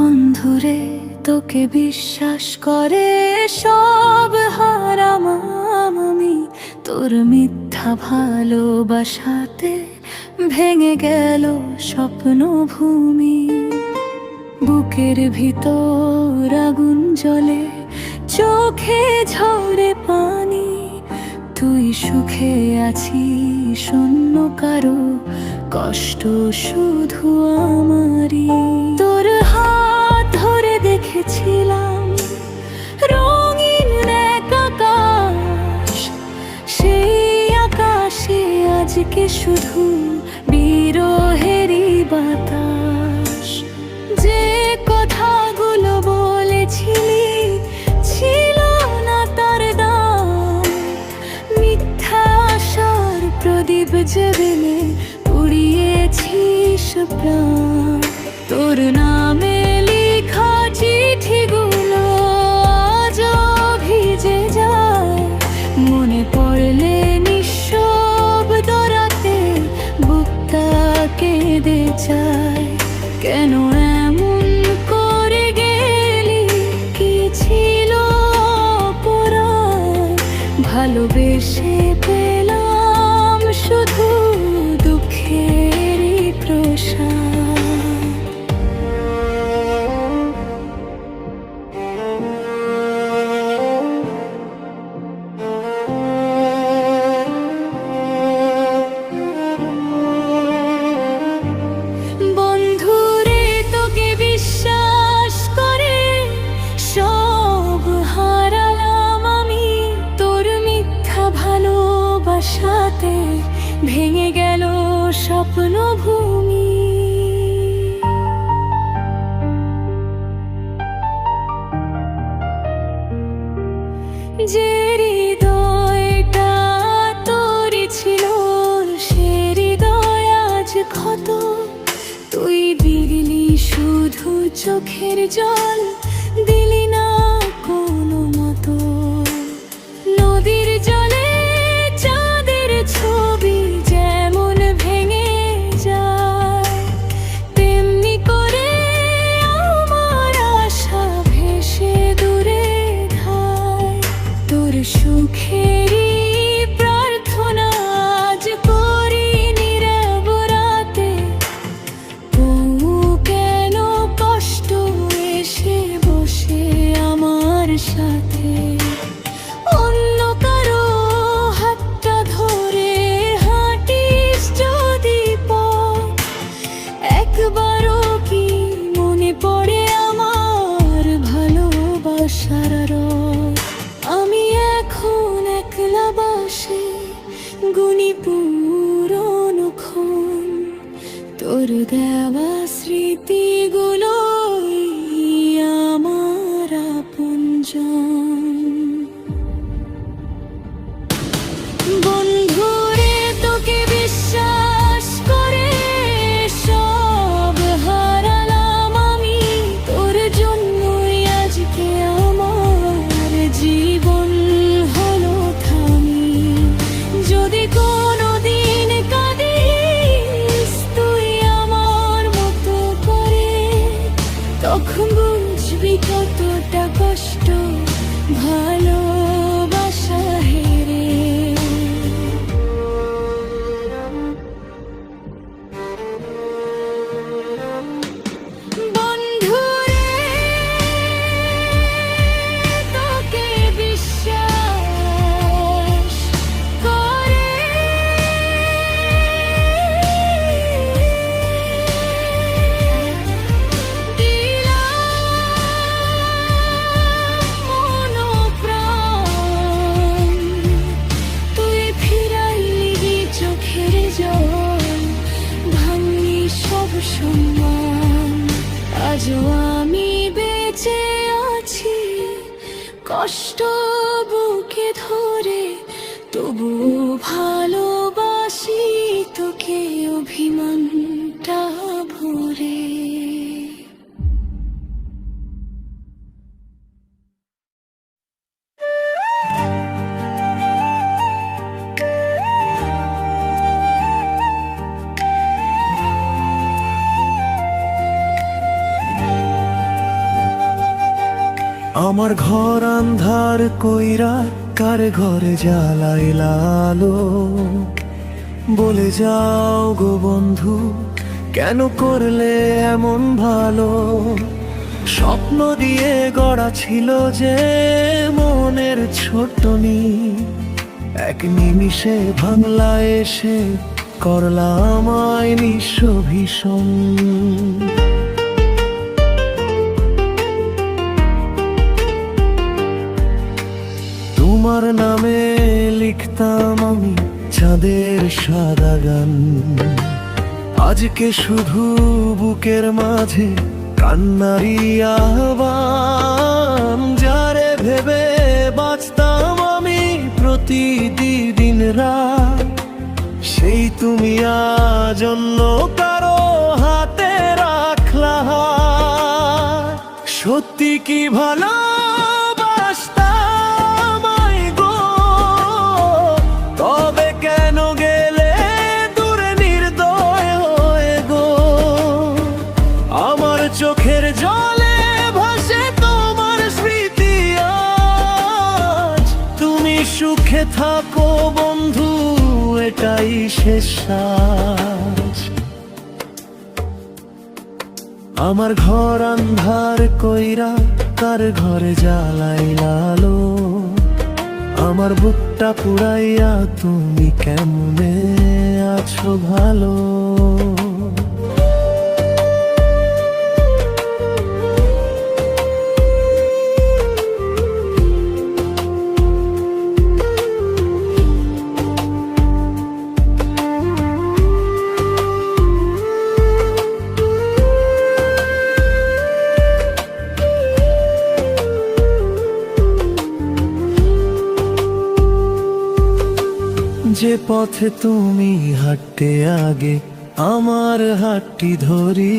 বন্ধুরে তোকে বিশ্বাস করে সব হারাম আমি, তোর মিথ্যা ভালোবাসাতে ভেঙে গেল স্বপ্ন ভূমি। বুকের ভিতর আগুন জ্বলে, চোখে ঝরে পানি, তুই সুখে আছিস শূন্য কারো, কষ্ট শুধু আমারই। তোর হাত ধরে দেখেছিলাম রঙিন এক আকাশ, সেই আকাশে আজকে শুধু বিরহেরই বাতাস। যে কথাগুলো বলেছিলি ছিল না তার দাম, মিথ্যা আশার প্রদীপ জেলে পুড়িয়েছিস প্রাণ। তোর নামে লেখা চিঠিগুলো আজও ভিজে যায়, মনে পড়লে নিঃশব্দ রাতে বুকটা কেঁদে যায়। কেন এমন করে গেলি, কি ছিল অপরাধ? ভালোবেসে পেলাম শুধু দুঃখেরই প্রসাদ। বন্ধুরে তোকে বিশ্বাস করে সব হারালাম আমি, তোর মিথ্যা ভালোবাসাতে ভেঙে গেল স্বপ্ন ভূমি। যে হৃদয়টা তোরই ছিল, সে হৃদয় আজ ক্ষত। তুই দিলি শুধু চোখের জল, দিলি না কোনো মতো। নদীর জলে চাঁদের ছবি যেমন ভেঙে যায়, তেমনি করে আমার আশা ভেসে দূরে ধায়। তোর সুখেরই প্রার্থনা আজ করি নীরব রাতে, তবু কেন কষ্ট এসে বসে আমার সাথে। অন্য কারো হাতটা ধরে হাঁটিস যদি পথ, একবারও কি মনে পড়ে আমার ভালোবাসার রথ? আমি এখন একলা বসে গুনি পুরনো ক্ষণ, তোর দেওয়া স্মৃতিগুলোই আমার আপনজন। বন্ধুরে তোকে বিশ্বাস করে সব হারালাম আমি, তোর জন্যই আজকে আমার জীবন হলো থামি। যদি কোনোদিন কাঁদিস তুই আমার মতো করে, তখন বুঝবি কতটা কষ্ট ভালোবাসা হেরে। বন্ধুরে তোকে বিশ্বাস করে দিলাম মন প্রাণ, তুই ফিরাইলি চোখের জল, ভাঙলি সব সম্মান। আজও আমি বেঁচে আছি কষ্ট বুকে ধরে, তবু ভালোবাসি তোকে অভিমানটা ভরে। আমার ঘর আন্ধার কইরা কার ঘরে জ্বালাইলা আলো, বলে যাও গো বন্ধু কেন করলে এমন ভালো। স্বপ্ন দিয়ে গড়া ছিল যে মনের ছোটনি, এক নিমিষে ভাঙলা এসে করলা আমায় নিঃস্ব ভীষণ। তোমার নামে লিখতাম আমি চাঁদের সাদা গান, আজকে শুধু বুকের মাঝে কান্নারি আহ্বান। যারে ভেবে বাঁচতাম আমি প্রতিদিন রাত, সেই তুমি আজ অন্য কারো হাতে রাখলা। সত্যি কি ভালো চোখের জলে ভাসে তোমার স্মৃতি আজ। তুমি সুখে থাকো বন্ধু এটাই শেষ শ্বাস। আমার ঘর আন্ধার কইরা কার ঘরে জ্বালাইলা আলো, আমার বুকটা পুড়াইয়া তুমি কেমনে আছো ভালো। যে পথে তুমি হাঁটতে আগে আমার হাতটি ধরি,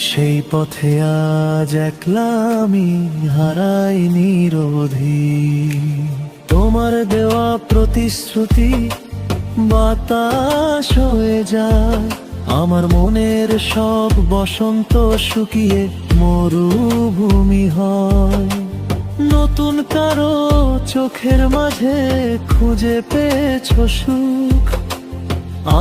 সেই পথে আজ একলা আমি হারাই নিরোধী। তোমার দেওয়া প্রতিশ্রুতি বাতাস হয়ে যায়, আমার মনের সব বসন্ত শুকিয়ে মরুভূমি হয়। নতুন কারো চোখের মাঝে খুঁজে পেয়েছো সুখ,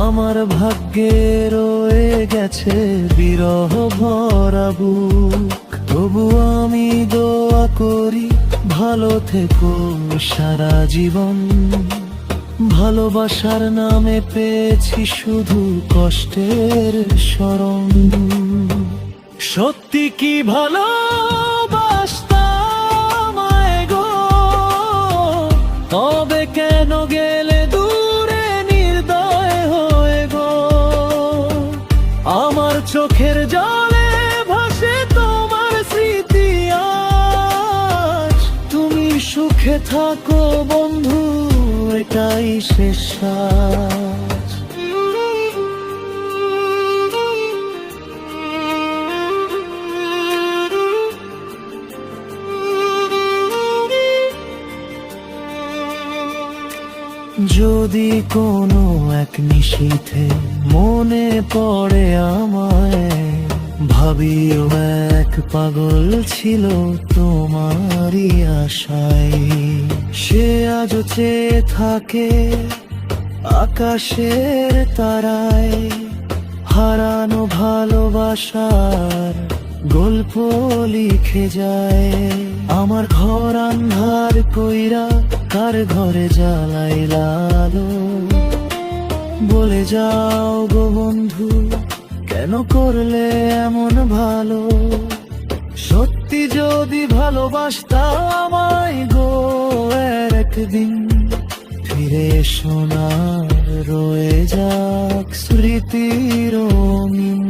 আমার ভাগ্যে রয়ে গেছে বিরহ ভরা বুক। তবু আমি দোয়া করি ভালো থেকো সারা জীবন, ভালোবাসার নামে পেয়েছি শুধু কষ্টের শরণ। সত্যি কি ভালো তবে কেন গেলে দূরে নির্দয় হয়ে গো। আমার চোখের জলে ভাসে তোমার স্মৃতি আজ। তুমি সুখে থাকো বন্ধু এটাই শেষ শ্বাস। যদি কোনো এক নিশীথে মনে পড়ে আমায়, ভাবিও এক পাগল ছিল তোমারই আশায়। সে আজও চেয়ে থাকে আকাশের তারায়, হারানো ভালোবাসার গল্প লিখে যায়। আমার ঘর আন্ধার কইরা কার ঘরে জ্বালাইলা আলো, বলে যাও গো বন্ধু কেন করলে এমন ভালো। সত্যি যদি ভালোবাসতাম আমায় গো একদিন, ফিরে শোনার রয়ে যাক স্মৃতির রঙিন।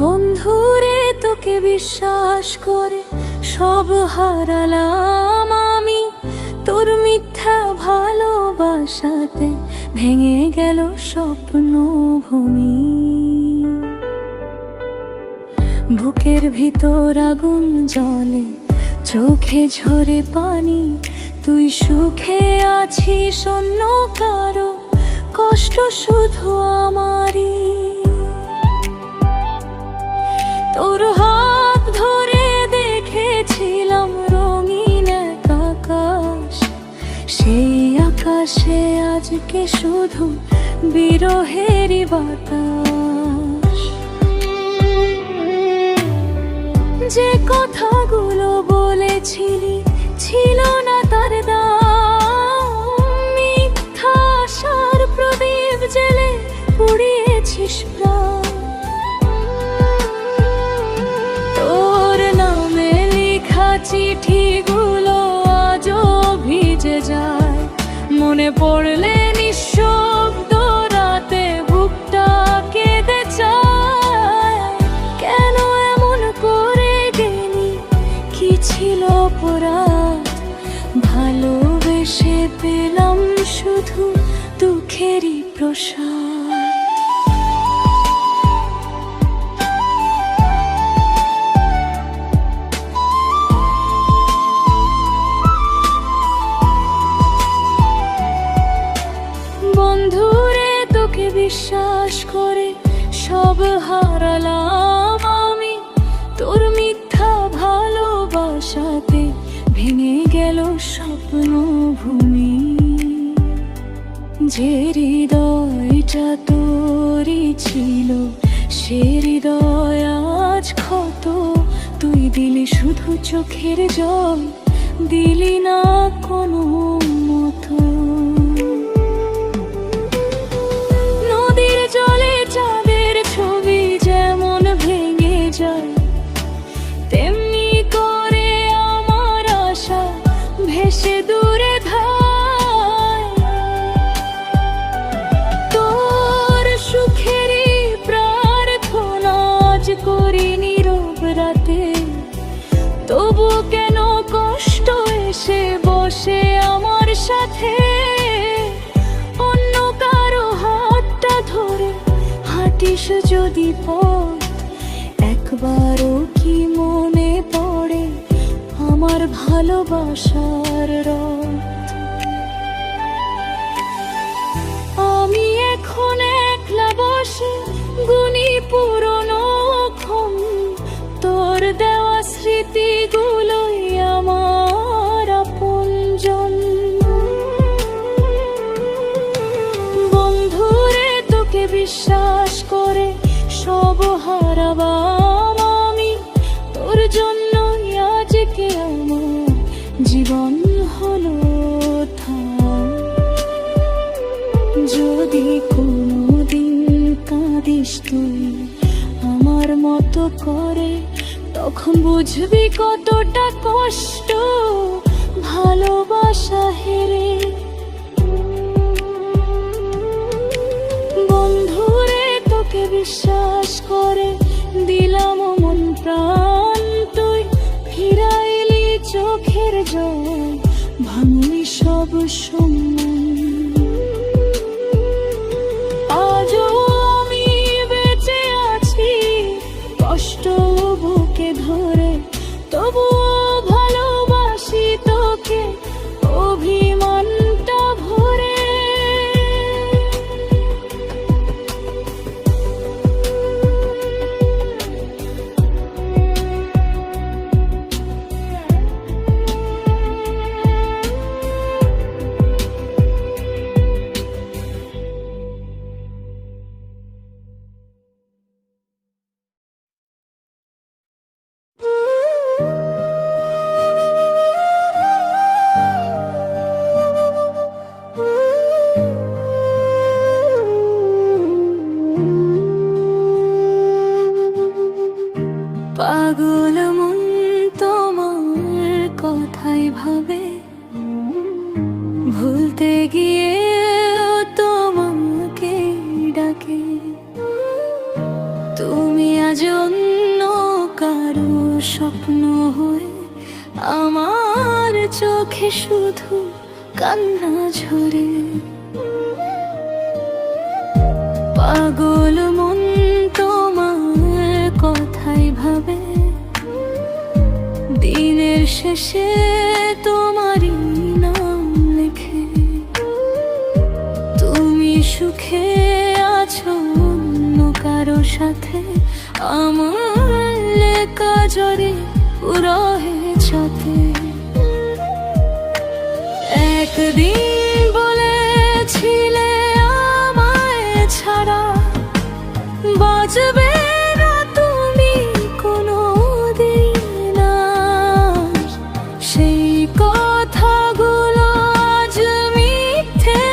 বন্ধুরে তোকে বিশ্বাস করে সব হারালাম আমি, তোর মিথ্যা ভালোবাসা ভালোবাসাতে ভেঙে গেল স্বপ্ন ভূমি। বুকের ভিতর আগুন জ্বলে, চোখে ঝরে পানি, তুই সুখে আছিস অন্য কারো, কষ্ট শুধু আমারই। তোর হাত ধরে দেখেছিলাম রঙিন এক আকাশ, সেই আকাশে আজকে শুধু বিরহেরই বাতাস। যে কথাগুলো বলেছিলি ছিল না তার দাম, মিথ্যা আশার প্রদীপ জেলে পুড়িয়েছিস প্রাণ। তোর নামে লেখা চিঠিগুলো আজও ভিজে যায়, মনে পড়লে নিঃশব্দ রাতে বুকটা কেঁদে চায়। কেন এমন করে গেলি, কি ছিল অপরাধ? ভালোবেসে পেলাম শুধু দুঃখেরই প্রসাদ। বন্ধুরে তোকে বিশ্বাস করে সব হারালাম আমি, তোর মিথ্যা ভালোবাসাতে ভেঙে গেল স্বপ্ন ভূমি। যে হৃদয়টা তোরই ছিল, সে হৃদয় আজ ক্ষত। তুই দিলি শুধু চোখের জল, দিলি না কোনো মতো। নদীর জলে চাঁদের ছবি যেমন ভেঙে যায়, তেমনি করে আমার আশা ভেসে দূরে ধায়। তোর সুখেরই প্রার্থনা আজ করি নীরব রাতে, তবু কেন কষ্ট এসে বসে আমার সাথে? অন্য কারো হাতটা ধরে হাঁটিস যদি পথ, একবারও কি মনে পড়ে আমার ভালোবাসার রথ? আমি এখন একলা বসে গুনি পুরনো ক্ষণ, তোর দেওয়া স্মৃতিগুলোই আমার আপনজন। বন্ধুরে তোকে বিশ্বাস করে সব হারাবাম আমি, তোর জন্যই আজকে আমার জীবন হলো থাম। যদি কোনোদিন কাঁদিস তুই আমার মতো করে, তখন বুঝবি কতটা কষ্ট ভালোবাসা হেরে। বন্ধুরে তোকে বিশ্বাস করে দিলাম মন প্রাণ, তুই ফিরাইলি চোখের জল, ভাঙলি সব সম্মান। আজও আমি বেঁচে আছি কষ্ট বুকে ধরে, তবুও ভালোবাসি তোকে অভিমানটা ভরে। পাগল মন তোমার কথাই ভাবে, ভুলতে গিয়ে তোমাকে ডাকে। তুমি আজ অন্য কারো স্বপ্ন হয়ে আমার চোখে শুধু কান্না ঝরে। পাগল মন তোমার কথাই ভাবে, দিনের শেষে তোমারই নাম লেখে। তুমি সুখে আছো অন্য কারো সাথে, আমার লেখা জ্বরে পুরহে ছাতে। একদিন বলেছিলে আমায় ছাড়া বাঁচবে না তুমি কোনো দিন আর। সেই কথাগুলো আজ মিথ্যে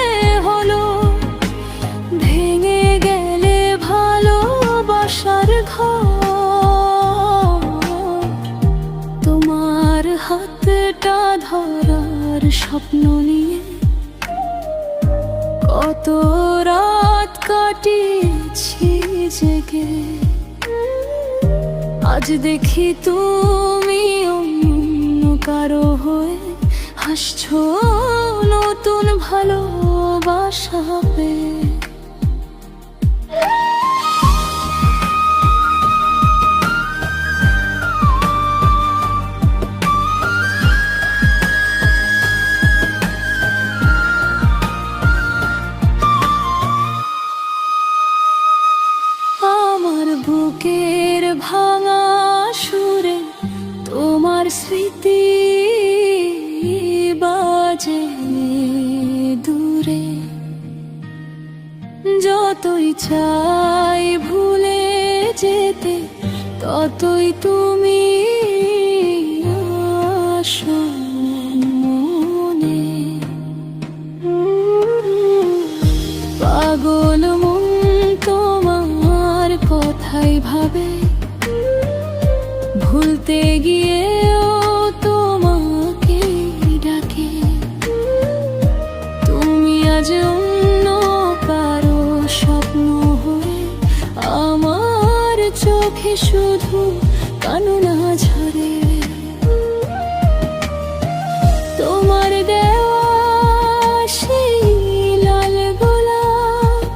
হলো, ভেঙে গেলে ভালোবাসার ঘর। তোমার হাতটা ধরার স্বপ্ন নিয়ে কত রাত কাটিয়েছি জেগে। আজ দেখি তুমি অন্য কারো হয়ে হাসছো নতুন ভালোবাসা পেয়ে। আমার বুকের ভাঙা সুরে তোমার স্মৃতি বাজে দূরে। যতই চাই ভুলে যেতে, ততই তুমি আসো মনে। পাগল মন তোমার কথাই ভাবে, ভুলতে গিয়েও তোমাকে ডাকে। তুমি আজ অন্য কারো স্বপ্ন হয়ে, আমার চোখে শুধু কান্না ঝরে। তোমার দেওয়া সেই লাল গোলাপ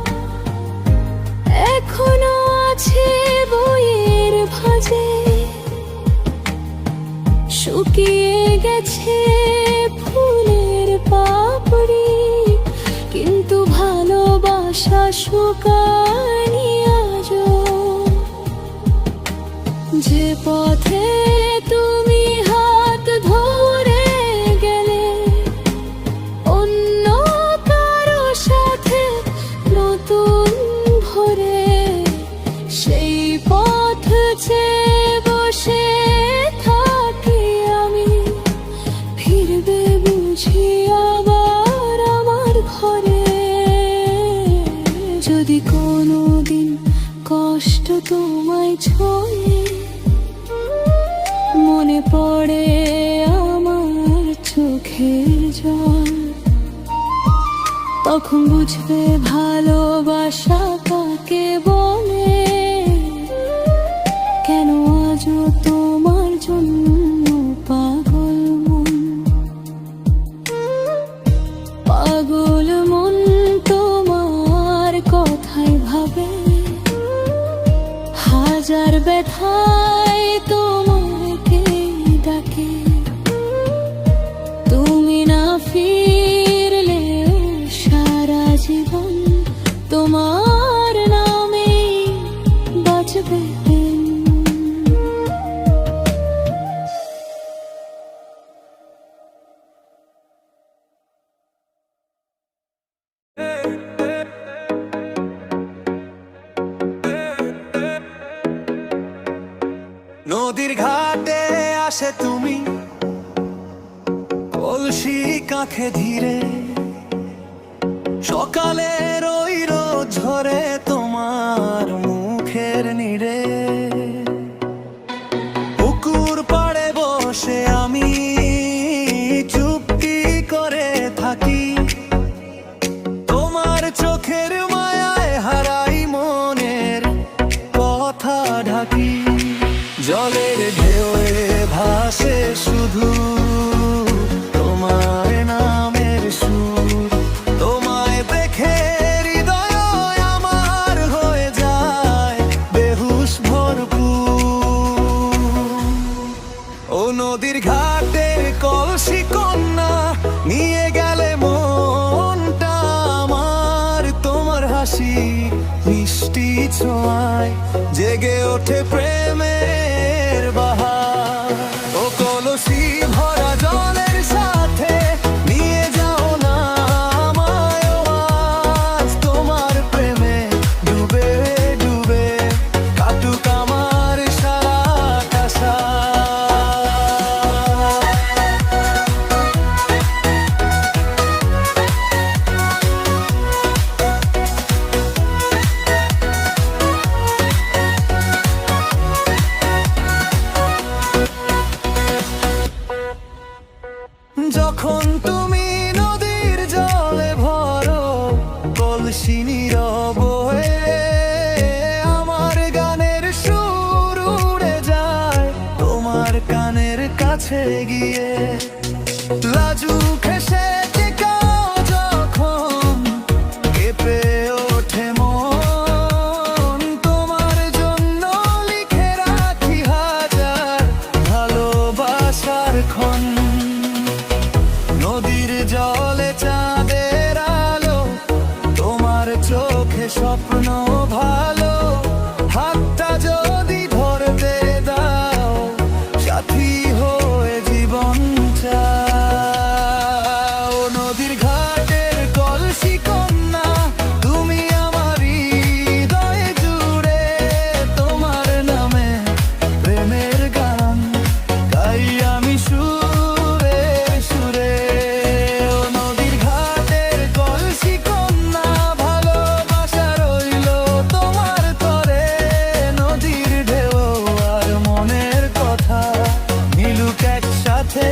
এখনো আছে বইয়ের ভাঁজে। শুকিয়ে গেছে ফুলের পাপড়ি, কিন্তু ভালোবাসা শুকায়নি আজও। যে পথে তুমি হাত ধরে গেলে অন্য কারো সাথে নতুন ভরে, সেই পথ চেয়ে বসে থাকি আমি। ফিরবে বুঝি আবার আমার ঘরে। যদি কোনোদিন কষ্ট তোমায় ছোঁয়ে, মনে পড়ে আমার চোখের জল, তখন বুঝবে ভালোবাসা কাকে বলে। কেন আজও তোমার জন্য পাগল মন। পাগল মন তোমার কথাই ভাবে, হাজার ব্যথায় তোমাকে ডাকে। তুমি না ফিরলে সারা জীবন তোমার নামে বাঁচবে। নদীর ঘাটে আসে তুমি, কলসি কাঁখে ধীরে। সকালের ওই রোদ ঝরে তোমার মুখের নীড়ে। পুকুর পাড়ে বসে আমি চুপটি করে থাকি, তোমার চোখের মায়ায় হারাই মনের কথা ঢাকি। জলের ঢেউয়ে ভাসে শুধু তোমার নামের হাসি মিষ্টি ছোঁয়ায় জেগে ওঠে প্রেমের বাহার। ও কলসি ভরা জলের সাথে নিয়ে যাও না আমায় আজ, তোমার প্রেমে ডুবে ডুবে কাটুক আমার সারাটা যখন তুমি নদীর জলে ভরো কলসি নীরব হয়ে, আমার গানের সুর উড়ে যায় তোমার কানের কাছে গিয়ে। লাজুক হেসে টেকাও যখন কেঁপে ওঠে মন, তোমার জন্য লিখে রাখি হাজার ভালোবাসার ক্ষণ। নদীর জলে চাঁদের আলো, তোমার চোখে স্বপ্ন ভালো, হাতটা যদি ধরতে দাও সাথী হয়ে জীবন চাও। নদীর ঘাটের কলসি কন্যা তুমি আমার হৃদয়ে জুড়ে, তোমার নামে প্রেমের গান গাই আমি সুরে সুরে। ও নদীর ঘাটের কলসি কন্যা ভালোবাসা রইল তোমার তরে, নদীর ঢেউ আর মনের কথা মিলুক একসাথে।